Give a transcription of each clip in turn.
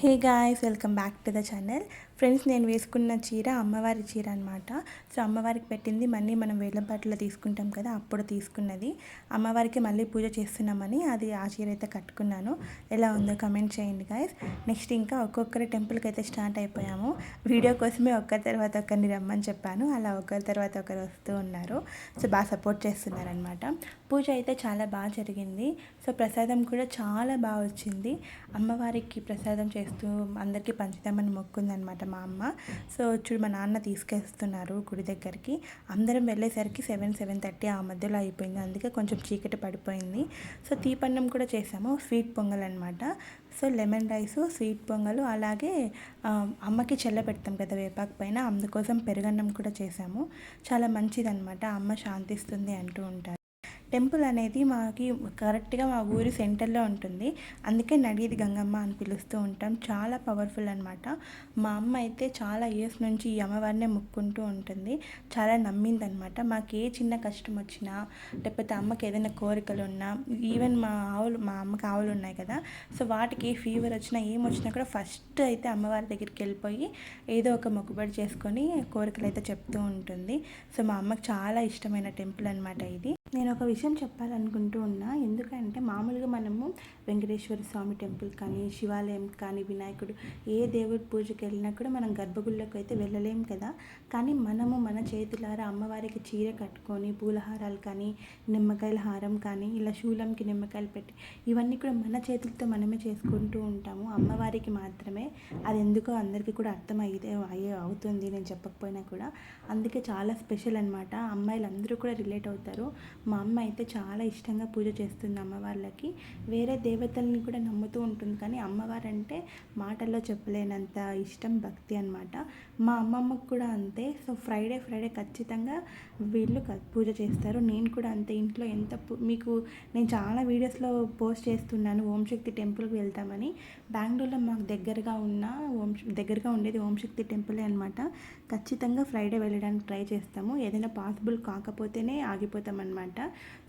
Hey guys, welcome back to the channel. Friends, నేను వేసుకున్న చీర అమ్మవారి చీర అనమాట. సో అమ్మవారికి పెట్టింది మళ్ళీ మనం వేలంపాటలో తీసుకుంటాం కదా, అప్పుడు తీసుకున్నది. అమ్మవారికి మళ్ళీ పూజ చేస్తున్నామని అది ఆ చీర అయితే కట్టుకున్నాను. ఎలా ఉందో కమెంట్ చేయండి గాయ్స్. నెక్స్ట్ ఇంకా ఒక్కొక్కరి టెంపుల్కి అయితే స్టార్ట్ అయిపోయాము. వీడియో కోసమే ఒక్కరి తర్వాత ఒకరిని రమ్మని చెప్పాను. అలా ఒకరి తర్వాత ఒకరు వస్తూ ఉన్నారు. సో బాగా సపోర్ట్ చేస్తున్నారనమాట. పూజ అయితే చాలా బాగా జరిగింది. సో ప్రసాదం కూడా చాలా బాగా వచ్చింది. అమ్మవారికి ప్రసాదం చేస్తూ అందరికీ పంచుతామని మొక్కుందనమాట మా అమ్మ. సో చూడు, మా నాన్న తీసుకెస్తున్నారు గుడి దగ్గరికి. అందరం వెళ్ళేసరికి 7-7:30 ఆ మధ్యలో అయిపోయింది. అందుకే కొంచెం చీకటి పడిపోయింది. సో తీపన్నం కూడా చేసాము, స్వీట్ పొంగల్ అనమాట. So lemon rice, sweet pongal, అలాగే అమ్మకి చెల్ల పెడతాం కదా వేపాకు పైన, అందుకోసం పెరుగన్నం కూడా చేసాము. చాలా మంచిదన్నమాట, అమ్మ శాంతిస్తుంది అంటూ ఉంటారు. టెంపుల్ అనేది మాకి కరెక్ట్గా మా ఊరి సెంటర్లో ఉంటుంది. అందుకే నడియది గంగమ్మ అని పిలుస్తూ ఉంటాం. చాలా పవర్ఫుల్ అనమాట. మా అమ్మ అయితే చాలా ఇయర్స్ నుంచి ఈ అమ్మవారినే ముక్కుంటూ ఉంటుంది. చాలా నమ్మిందనమాట. మాకు ఏ చిన్న కష్టం వచ్చినా, లేకపోతే అమ్మకి ఏదైనా కోరికలు ఉన్నా, ఈవెన్ మా అమ్మకి ఆవులు ఉన్నాయి కదా, సో వాటికి ఫీవర్ వచ్చినా ఏమొచ్చినా కూడా ఫస్ట్ అయితే అమ్మవారి దగ్గరికి వెళ్ళిపోయి ఏదో ఒక మొక్కుబడి చేసుకొని కోరికలు అయితే చెప్తూ ఉంటుంది. సో మా అమ్మకి చాలా ఇష్టమైన టెంపుల్ అనమాట ఇది. నేను ఒక విషయం చెప్పాలనుకుంటూ ఉన్నా. ఎందుకంటే మామూలుగా మనము వెంకటేశ్వర స్వామి టెంపుల్ కానీ, శివాలయం కానీ, వినాయకుడు ఏ దేవుడి పూజకి వెళ్ళినా కూడా మనం గర్భగుడిలోకి అయితే వెళ్ళలేం కదా. కానీ మనము మన చేతులారా అమ్మవారికి చీర కట్టుకొని పూలహారాలు కానీ, నిమ్మకాయల హారం కానీ, ఇలా శూలంకి నిమ్మకాయలు పెట్టి ఇవన్నీ కూడా మన చేతులతో మనమే చేసుకుంటూ ఉంటాము. అమ్మవారికి మాత్రమే అది ఎందుకో అందరికీ కూడా అవుతుంది, నేను చెప్పకపోయినా కూడా. అందుకే చాలా స్పెషల్ అనమాట. అమ్మాయిలు అందరూ కూడా రిలేట్ అవుతారు. మా అమ్మ అయితే చాలా ఇష్టంగా పూజ చేస్తుంది అమ్మవార్లకి. వేరే దేవతల్ని కూడా నమ్ముతూ ఉంటుంది, కానీ అమ్మవారంటే మాటల్లో చెప్పలేనంత ఇష్టం, భక్తి అనమాట. మా అమ్మమ్మకు కూడా అంతే. సో ఫ్రైడే ఖచ్చితంగా వీళ్ళు పూజ చేస్తారు. నేను కూడా అంతే. ఇంట్లో మీకు నేను చాలా వీడియోస్లో పోస్ట్ చేస్తున్నాను ఓంశక్తి టెంపుల్కి వెళ్తామని. బెంగళూరులో మాకు దగ్గరగా ఉండేది ఓంశక్తి టెంపులే అనమాట. ఖచ్చితంగా ఫ్రైడే వెళ్ళడానికి ట్రై చేస్తాము. ఏదైనా పాసిబుల్ కాకపోతేనే ఆగిపోతాం అనమాట.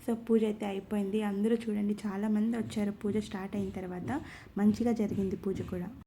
సో పూజ అయితే అయిపోయింది. అందరూ చూడండి, చాలామంది వచ్చారు పూజ స్టార్ట్ అయిన తర్వాత. మంచిగా జరిగింది పూజ కూడా.